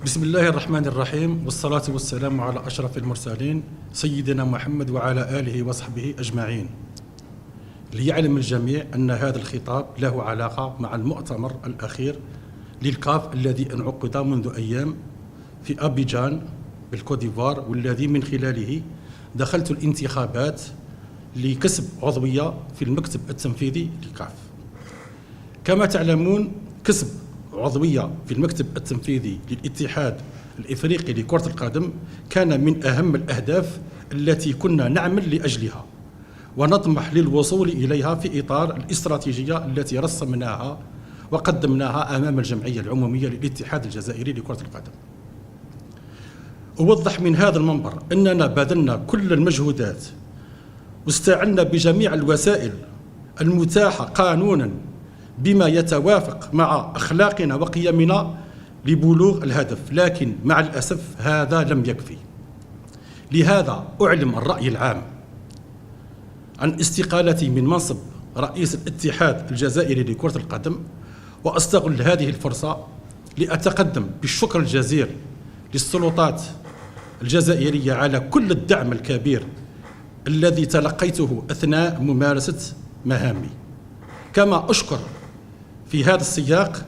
بسم الله الرحمن الرحيم، والصلاة والسلام على أشرف المرسلين سيدنا محمد وعلى آله وصحبه أجمعين. ليعلم الجميع أن هذا الخطاب له علاقة مع المؤتمر الأخير للكاف الذي انعقد منذ أيام في أبيجان بالكوت ديفوار، والذي من خلاله دخلت الانتخابات لكسب عضوية في المكتب التنفيذي للكاف. كما تعلمون، كسب عضوية في المكتب التنفيذي للاتحاد الإفريقي لكرة القدم كان من أهم الأهداف التي كنا نعمل لأجلها ونطمح للوصول إليها في إطار الاستراتيجية التي رسمناها وقدمناها أمام الجمعية العمومية للاتحاد الجزائري لكرة القدم. أوضح من هذا المنبر أننا بذلنا كل المجهودات واستعنا بجميع الوسائل المتاحة قانونا بما يتوافق مع أخلاقنا وقيمنا لبلوغ الهدف، لكن مع الأسف هذا لم يكفي. لهذا أعلم الرأي العام عن استقالتي من منصب رئيس الاتحاد الجزائري لكرة القدم، وأستغل هذه الفرصة لأتقدم بالشكر الجزيل للسلطات الجزائرية على كل الدعم الكبير الذي تلقيته أثناء ممارسة مهامي. كما أشكر في هذا السياق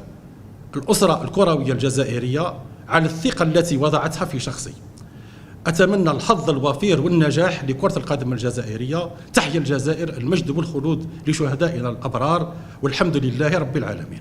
الأسرة الكروية الجزائرية على الثقة التي وضعتها في شخصي. أتمنى الحظ الوفير والنجاح لكرة القدم الجزائرية. تحيا الجزائر، المجد والخلود لشهدائنا الأبرار، والحمد لله رب العالمين.